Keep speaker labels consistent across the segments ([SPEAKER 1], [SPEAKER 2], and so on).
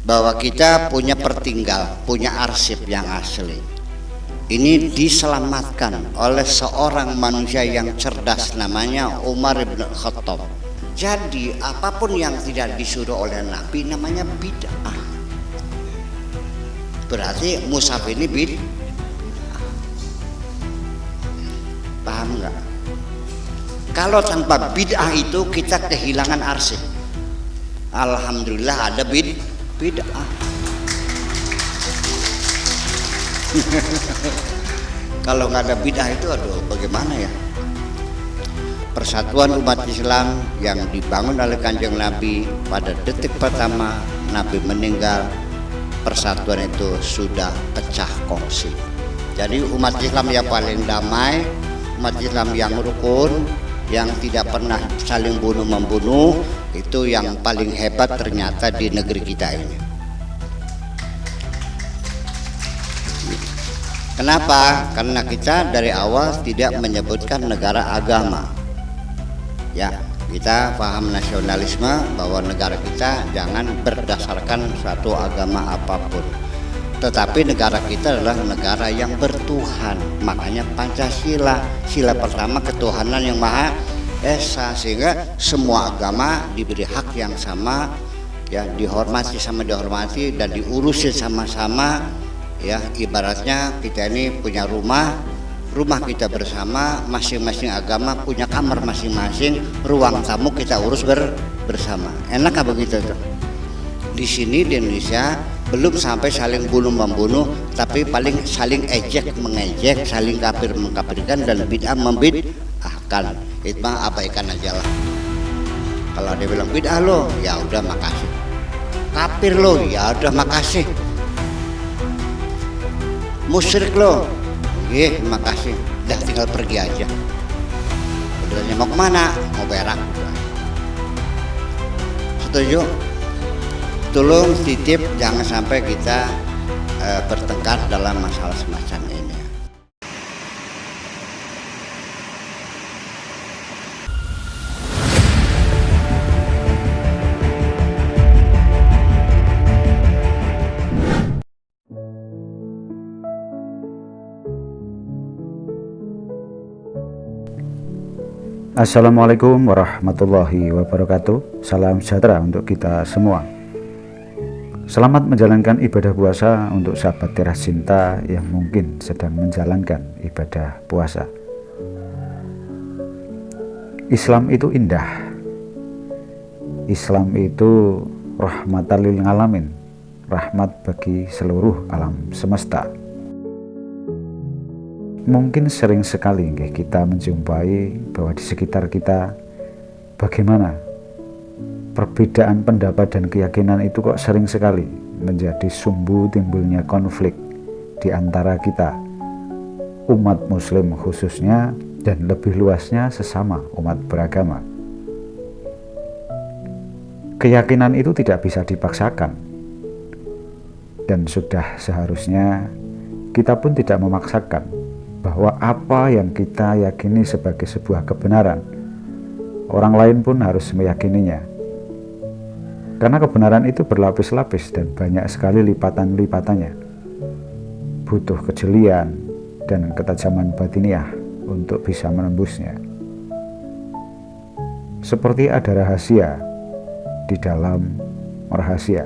[SPEAKER 1] bahwa kita punya pertinggal, punya arsip yang asli. Ini diselamatkan oleh seorang manusia yang cerdas, namanya Umar bin Khattab. Jadi apapun yang tidak disuruh oleh Nabi namanya bid'ah. Berarti mushaf ini bid'ah. Paham nggak? Kalau tanpa bid'ah itu kita kehilangan arsip. Alhamdulillah ada bid'ah. Kalau nggak ada bid'ah itu, aduh, bagaimana ya? Persatuan umat Islam yang dibangun oleh Kanjeng Nabi pada detik pertama Nabi meninggal, persatuan itu sudah pecah kongsi. Jadi umat Islam yang paling damai, umat Islam yang rukun, yang tidak pernah saling bunuh-membunuh, itu yang paling hebat ternyata di negeri kita ini. Kenapa? Karena kita dari awal tidak menyebutkan negara agama. Ya, kita paham nasionalisme bahwa negara kita jangan berdasarkan suatu agama apapun. Tetapi negara kita adalah negara yang bertuhan. Makanya Pancasila, sila pertama ketuhanan yang Maha Esa, sehingga semua agama diberi hak yang sama, ya, dihormati sama dihormati dan diurusi sama-sama. Ya, ibaratnya kita ini punya rumah kita bersama, masing-masing agama punya kamar masing-masing, ruang tamu kita urus bersama. Enak apa begitu tuh? Di sini di Indonesia belum sampai saling bunuh-membunuh, tapi paling saling ejek mengejek, saling kafir mengkafirkan, dan bid'ah membid'ahkan. Itu mah abaikan aja lah. Kalau dia bilang bid'ah lo, ya udah makasih. Kafir lo, ya udah makasih. Musyrik lo, iya makasih. Udah tinggal pergi aja. Udah mau kemana? Mau berak. Setuju? Tolong titip jangan sampai kita bertengkar dalam masalah semacam ini.
[SPEAKER 2] Assalamualaikum warahmatullahi wabarakatuh. Salam sejahtera untuk kita semua. Selamat menjalankan ibadah puasa untuk sahabat teras cinta yang mungkin sedang menjalankan ibadah puasa. Islam itu indah. Islam itu rahmatan lil alamin, rahmat bagi seluruh alam semesta. Mungkin sering sekali kita menjumpai bahwa di sekitar kita bagaimana perbedaan pendapat dan keyakinan itu kok sering sekali menjadi sumbu timbulnya konflik di antara kita, umat muslim khususnya, dan lebih luasnya sesama umat beragama. Keyakinan itu tidak bisa dipaksakan, dan sudah seharusnya kita pun tidak memaksakan bahwa apa yang kita yakini sebagai sebuah kebenaran, orang lain pun harus meyakininya. Karena kebenaran itu berlapis-lapis dan banyak sekali lipatan-lipatannya. Butuh kejelian dan ketajaman batiniah untuk bisa menembusnya. Seperti ada rahasia di dalam rahasia.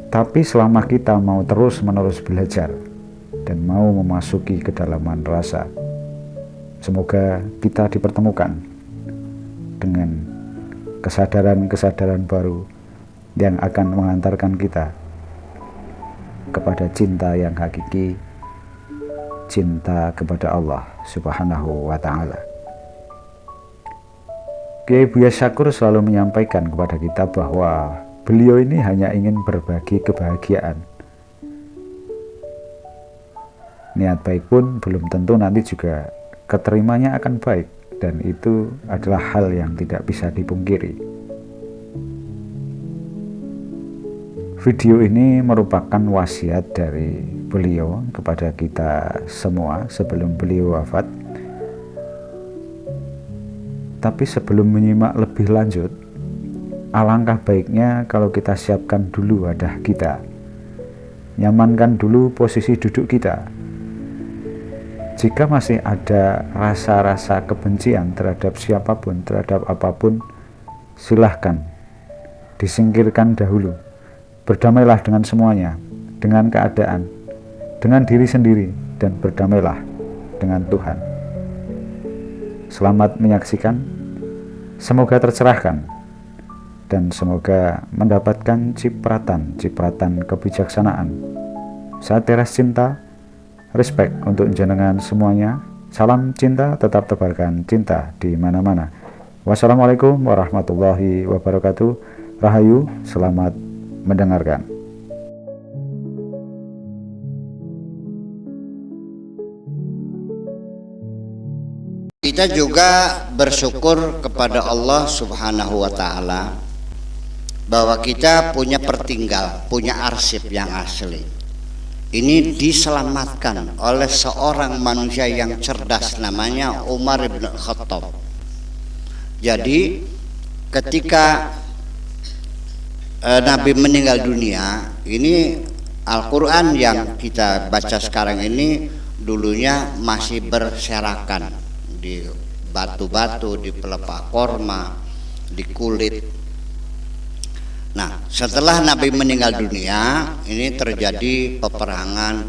[SPEAKER 2] Tapi selama kita mau terus-menerus belajar dan mau memasuki kedalaman rasa, semoga kita dipertemukan dengan kesadaran-kesadaran baru yang akan mengantarkan kita kepada cinta yang hakiki, cinta kepada Allah Subhanahu wa Ta'ala. Kiai Buya Syakur selalu menyampaikan kepada kita bahwa beliau ini hanya ingin berbagi kebahagiaan. Niat baik pun belum tentu nanti juga keterimanya akan baik, dan itu adalah hal yang tidak bisa dipungkiri. Video ini merupakan wasiat dari beliau kepada kita semua sebelum beliau wafat. Tapi sebelum menyimak lebih lanjut, alangkah baiknya kalau kita siapkan dulu wadah kita, nyamankan dulu posisi duduk kita. Jika masih ada rasa-rasa kebencian terhadap siapapun, terhadap apapun, silahkan disingkirkan dahulu. Berdamailah dengan semuanya, dengan keadaan, dengan diri sendiri, dan berdamailah dengan Tuhan. Selamat menyaksikan, semoga tercerahkan, dan semoga mendapatkan cipratan kebijaksanaan. Saya Teras Cinta, respect untuk jenengan semuanya. Salam cinta, tetap tebarkan cinta di mana-mana. Wassalamualaikum warahmatullahi wabarakatuh. Rahayu, selamat mendengarkan.
[SPEAKER 1] Kita juga bersyukur kepada Allah Subhanahu wa Ta'ala bahwa kita punya pertinggal, punya arsip yang asli. Ini diselamatkan oleh seorang manusia yang cerdas, namanya Umar bin Khattab. Jadi ketika Nabi meninggal dunia, ini Al-Quran yang kita baca sekarang ini dulunya masih berserakan di batu-batu, di pelepah korma, di kulit. Nah, setelah Nabi meninggal dunia, ini terjadi peperangan,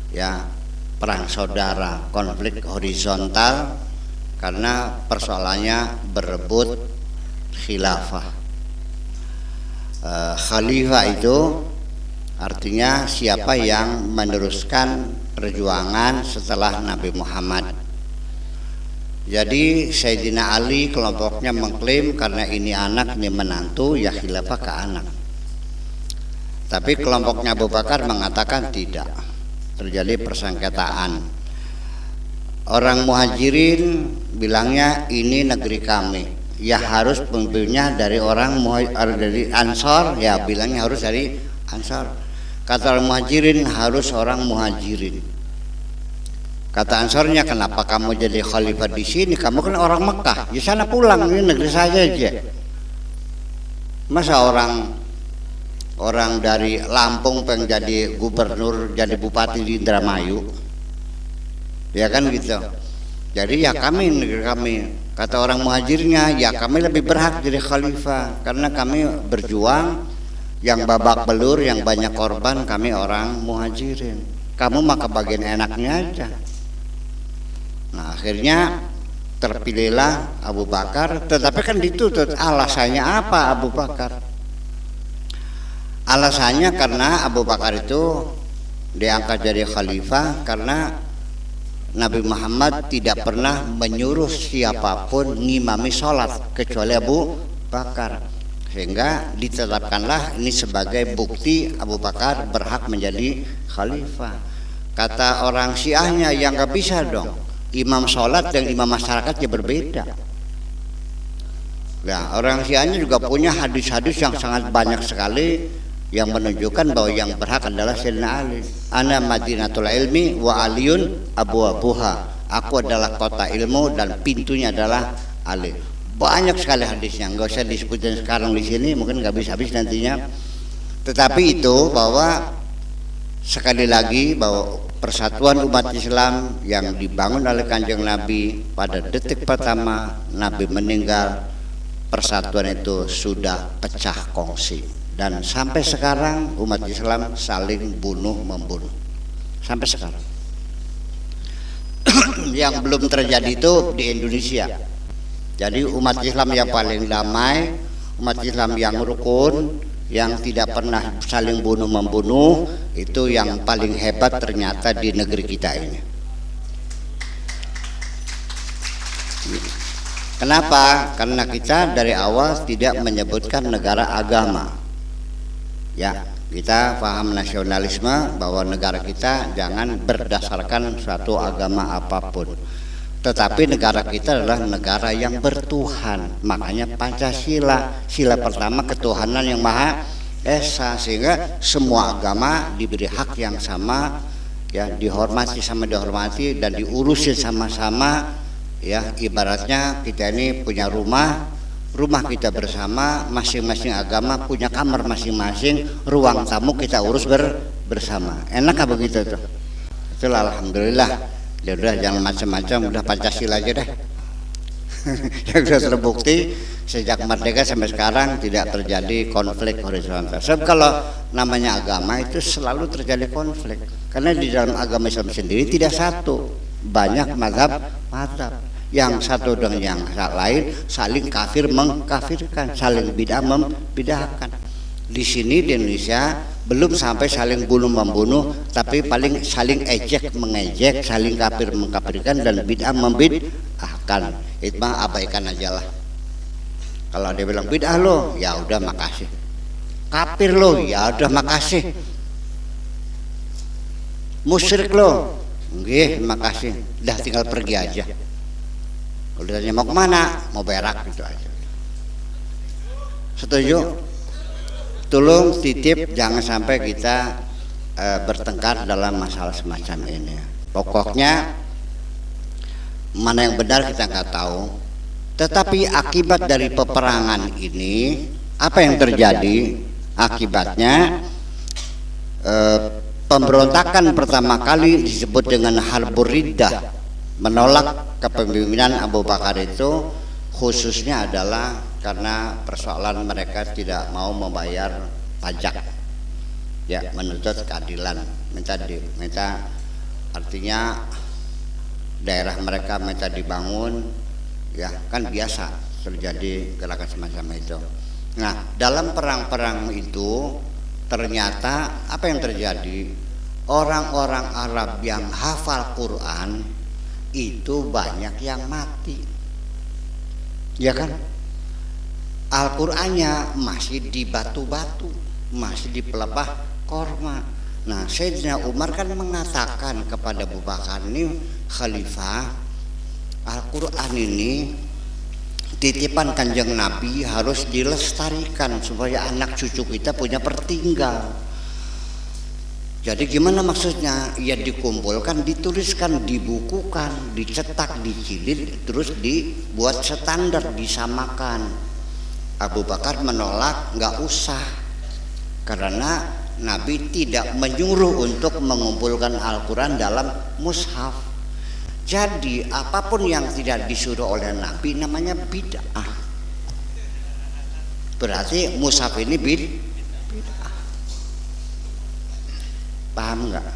[SPEAKER 1] ya, perang saudara, konflik horizontal, karena persoalannya berebut khilafah. Khalifah itu artinya siapa yang meneruskan perjuangan setelah Nabi Muhammad. Jadi Sayyidina Ali kelompoknya mengklaim karena ini anak, ini menantu, ya khilafah ke anak. Tapi kelompoknya Abu Bakar mengatakan tidak. Terjadi persengketaan. Orang Muhajirin bilangnya ini negeri kami, ya harus pemimpinnya dari orang dari Ansor, ya bilangnya harus dari Ansor. Kata orang Muhajirin harus orang Muhajirin. Kata Ansornya, kenapa kamu jadi khalifah di sini? Kamu kan orang Mekah, di sana pulang, ini negeri saya aja. Masa orang dari Lampung pengen jadi gubernur, jadi bupati di Indramayu? Ya kan gitu. Jadi ya kami, negeri kami. Kata orang Muhajirnya, ya kami lebih berhak jadi khalifah karena kami berjuang, yang babak belur, yang banyak korban, kami orang Muhajirin. Kamu maka bagian enaknya aja. Nah, akhirnya terpilihlah Abu Bakar, tetapi kan dituntut. Alasannya apa Abu Bakar? Alasannya karena Abu Bakar itu diangkat jadi khalifah karena Nabi Muhammad tidak pernah menyuruh siapapun ngimami sholat kecuali Abu Bakar, sehingga ditetapkanlah ini sebagai bukti Abu Bakar berhak menjadi khalifah. Kata orang Syiahnya, yang gak bisa dong, imam sholat dan imam masyarakatnya berbeda. Nah, orang Syiahnya juga punya hadis-hadis yang sangat banyak sekali yang menunjukkan bahwa yang berhak adalah Sayyidina Ali. Ana Madinatul Ilmi wa Aliyun abwabuha. Aku adalah kota ilmu dan pintunya adalah Ali. Banyak sekali hadisnya, nggak usah disebutin sekarang di sini, mungkin nggak habis nantinya. Tetapi itu bahwa sekali lagi bahwa persatuan umat Islam yang dibangun oleh Kanjeng Nabi pada detik pertama Nabi meninggal, persatuan itu sudah pecah kongsi. Dan sampai sekarang umat Islam saling bunuh-membunuh sampai sekarang. Yang belum terjadi itu di Indonesia. Jadi umat Islam yang paling damai, umat Islam yang rukun, yang tidak pernah saling bunuh-membunuh, itu yang paling hebat ternyata di negeri kita ini. Kenapa? Karena kita dari awal tidak menyebutkan negara agama. Ya, kita paham nasionalisme bahwa negara kita jangan berdasarkan suatu agama apapun. Tetapi negara kita adalah negara yang bertuhan. Makanya Pancasila, sila pertama ketuhanan yang Maha Esa, sehingga semua agama diberi hak yang sama, ya, dihormati sama dihormati dan diurusin sama-sama. Ya, ibaratnya kita ini punya rumah, rumah kita bersama, masing-masing agama punya kamar masing-masing, ruang tamu kita urus bersama. Enak apa begitu tuh? Itulah alhamdulillah. Ya udah jangan macam-macam, udah Pancasila aja deh. Yang sudah terbukti sejak merdeka sampai sekarang tidak terjadi konflik horizontal. Sebab kalau namanya agama itu selalu terjadi konflik. Karena di dalam agama Islam sendiri tidak satu, banyak mazhab. Yang satu dengan yang lain saling kafir mengkafirkan, saling bid'ah membid'ahkan. Di sini di Indonesia belum sampai saling bunuh membunuh, tapi paling saling ejek mengejek, saling kafir mengkafirkan dan bid'ah membid'ahkan. Itu mah abaikan aja lah. Kalau dia bilang bid'ah lo, ya udah makasih. Kafir lo, ya udah makasih. Musyrik lo, nggih makasih. Dah tinggal pergi aja. Kalau ditanya mau kemana, mau berak gitu aja. Setuju? Tolong titip jangan sampai kita bertengkar dalam masalah semacam ini. Pokoknya mana yang benar kita nggak tahu. Tetapi akibat dari peperangan ini, apa yang terjadi? Akibatnya pemberontakan pertama kali disebut dengan Harbur Riddah, menolak kepemimpinan Abu Bakar itu khususnya adalah karena persoalan mereka tidak mau membayar pajak, ya, menuntut keadilan, minta artinya daerah mereka minta dibangun, ya kan biasa terjadi gerakan semacam itu. Nah, dalam perang-perang itu ternyata apa yang terjadi? Orang-orang Arab yang hafal Quran itu banyak yang mati, ya kan? Al-Qur'annya masih di batu-batu, masih di pelepah korma. Nah, Sayyidina Umar kan mengatakan kepada Abu Bakar, ini khalifah, Al-Qur'an ini titipan Kanjeng Nabi harus dilestarikan supaya anak cucu kita punya pertinggal. Jadi gimana maksudnya? Ya dikumpulkan, dituliskan, dibukukan, dicetak, dijilid, terus dibuat standar, disamakan. Abu Bakar menolak, nggak usah, karena Nabi tidak menyuruh untuk mengumpulkan Al-Quran dalam mushaf. Jadi apapun yang tidak disuruh oleh Nabi namanya bid'ah. Berarti mushaf ini bid'ah. Paham nggak?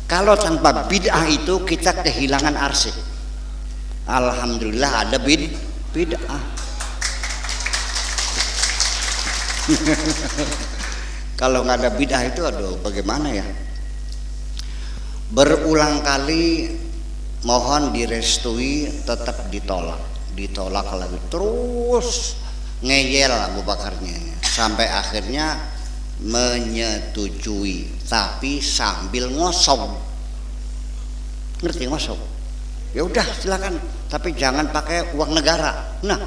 [SPEAKER 1] Kalau tanpa bid'ah itu kita kehilangan arsy. Alhamdulillah ada bid'ah. Kalau nggak ada bid'ah itu, aduh bagaimana ya? Berulang kali mohon direstui, tetap ditolak lagi, terus ngeyel Abu Bakarnya sampai akhirnya menyetujui, tapi sambil ngosong. Ngerti ngosong? Ya udah silakan, tapi jangan pakai uang negara. Nah,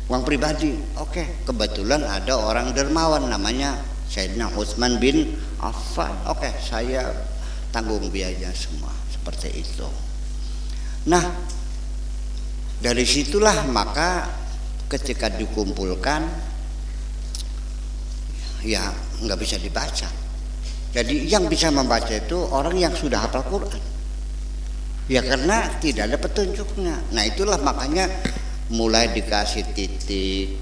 [SPEAKER 1] uang pribadi. Oke, kebetulan ada orang dermawan namanya Sayyidina Utsman bin Affan. Oke, saya tanggung biaya semua, seperti itu. Nah, dari situlah maka ketika dikumpulkan, ya nggak bisa dibaca. Jadi yang bisa membaca itu orang yang sudah hafal Quran. Ya karena tidak ada petunjuknya. Nah itulah makanya mulai dikasih titik,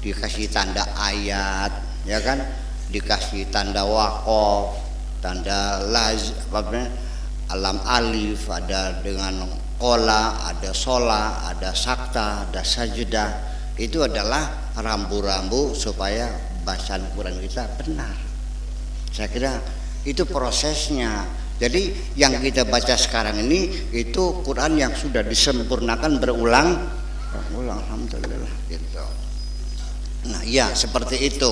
[SPEAKER 1] dikasih tanda ayat, ya kan, dikasih tanda waqaf, tanda alam alif, ada dengan qola, ada shola, ada sakta, ada sajdah. Itu adalah rambu-rambu supaya bacaan Quran kita benar. Saya kira itu prosesnya. Jadi yang kita baca sekarang ini itu Quran yang sudah disempurnakan berulang, alhamdulillah gitu. Nah, ya seperti itu.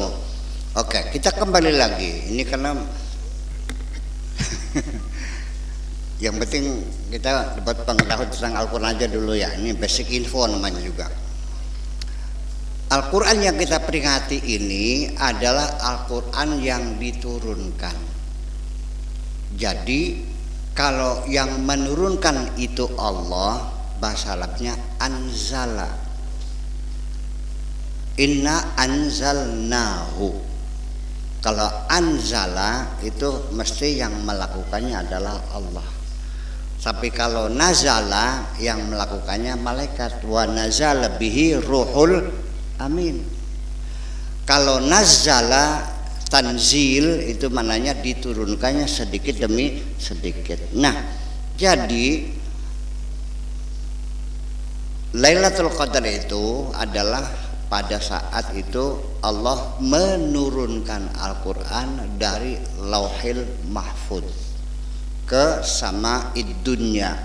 [SPEAKER 1] Oke, kita kembali lagi. Ini karena yang penting kita dapat pengetahuan tentang Al-Quran aja dulu ya. Ini basic info namanya juga. Al-Quran yang kita peringati ini adalah Al-Quran yang diturunkan. Jadi kalau yang menurunkan itu Allah, bahasa Arabnya anzala. Inna anzalnahu. Kalau anzala itu mesti yang melakukannya adalah Allah. Tapi kalau nazala yang melakukannya malaikat. Wa nazala bihi ruhul amin. Kalau nazala tanzil itu maknanya diturunkannya sedikit demi sedikit. Nah, jadi Lailatul Qadar itu adalah pada saat itu Allah menurunkan Al-Quran dari Lauhil Mahfuz ke Sama'id Dunya,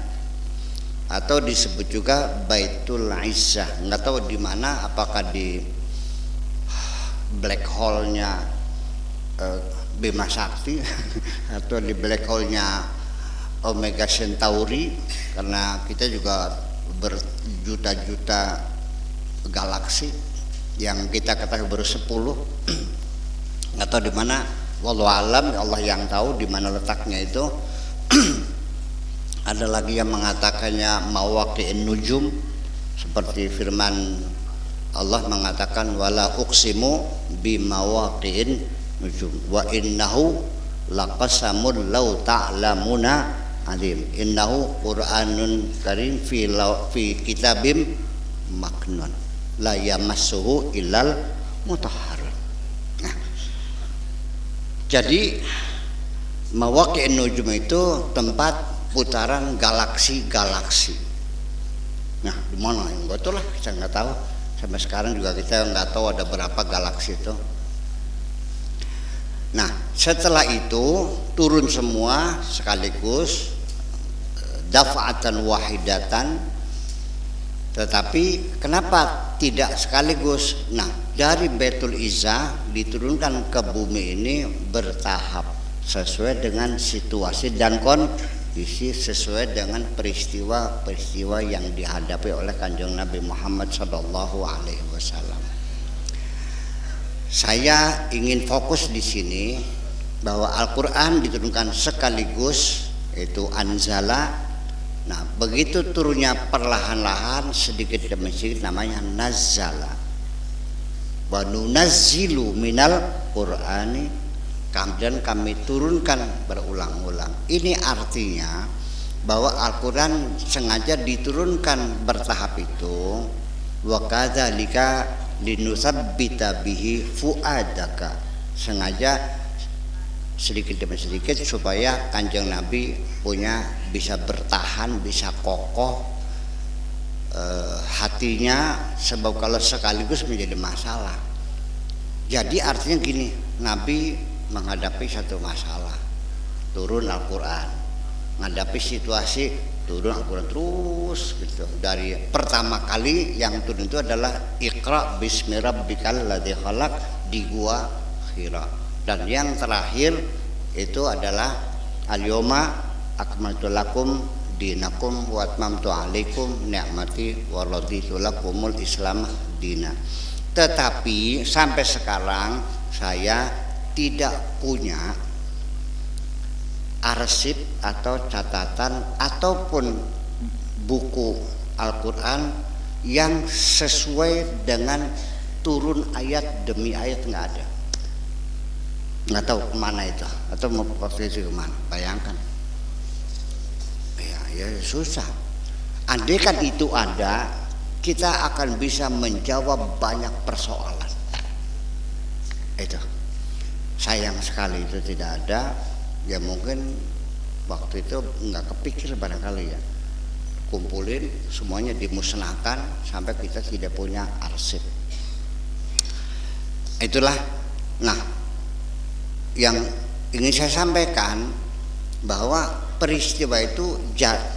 [SPEAKER 1] atau disebut juga Baitul Izzah. Nggak tahu di mana, apakah di black hole-nya Bima Sakti atau di black hole-nya Omega Centauri, karena kita juga berjuta-juta galaksi yang kita ketahui baru 10. Nggak tahu di mana, wallahu alam, Allah yang tahu di mana letaknya itu. Ada lagi yang mengatakannya mawaqi'in nujum, seperti firman Allah mengatakan wala uqsimu bimawaqi'in nujum wa innahu laqasamun law ta'lamuna alim innahu qur'anun karim fi kitabim maknun la yamassuhu illal mutahharun. Nah, jadi mawaqi'in nujum itu tempat putaran galaksi-galaksi. Nah, di mana yang betul lah saya nggak tahu. Sampai sekarang juga kita nggak tahu ada berapa galaksi itu. Nah, setelah itu turun semua sekaligus daf'atan wahidatan. Tetapi kenapa tidak sekaligus? Nah, dari Baitul Izzah diturunkan ke bumi ini bertahap sesuai dengan situasi dan kondisi, sesuai dengan peristiwa-peristiwa yang dihadapi oleh Kanjeng Nabi Muhammad SAW. Saya ingin fokus di sini bahwa Al-Quran diturunkan sekaligus, itu anzala. Nah, begitu turunnya perlahan-lahan sedikit demi sedikit namanya nazzala. Wa nunazzilu minal Qur'ani, kemudian kami turunkan berulang-ulang. Ini artinya bahwa Al-Quran sengaja diturunkan bertahap itu. Wa kadzalika linusabbita bihi fuadaka, sengaja sedikit demi sedikit supaya Kanjeng Nabi bisa bertahan, bisa kokoh hatinya, sebab kalau sekaligus menjadi masalah. Jadi artinya gini, Nabi menghadapi satu masalah, turun Al-Quran, menghadapi situasi, turun Al-Quran terus gitu. Dari pertama kali yang turun itu adalah Iqra bismi rabbikal ladzi khalaq di gua Hira, dan yang terakhir itu adalah al-yawma akmaltu lakum dinakum wa atmamtu alaikum ni'mati wa raditu lakumul islam dina. Tetapi sampai sekarang saya tidak punya arsip atau catatan ataupun buku Al-Quran yang sesuai dengan turun ayat demi ayat, nggak ada. Nggak tahu kemana itu, atau mau waktu itu kemana, bayangkan ya susah. Andai kan itu ada, kita akan bisa menjawab banyak persoalan. Itu sayang sekali itu tidak ada. Ya mungkin waktu itu nggak kepikir barangkali ya, kumpulin semuanya dimusnahkan sampai kita tidak punya arsip. Itulah. Nah, yang ingin saya sampaikan bahwa peristiwa itu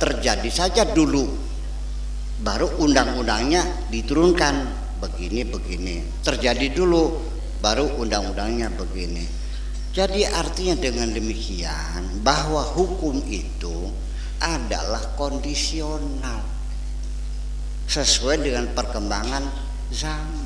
[SPEAKER 1] terjadi saja dulu, baru undang-undangnya diturunkan begini, terjadi dulu baru undang-undangnya begini. Jadi artinya dengan demikian bahwa hukum itu adalah kondisional sesuai dengan perkembangan zaman.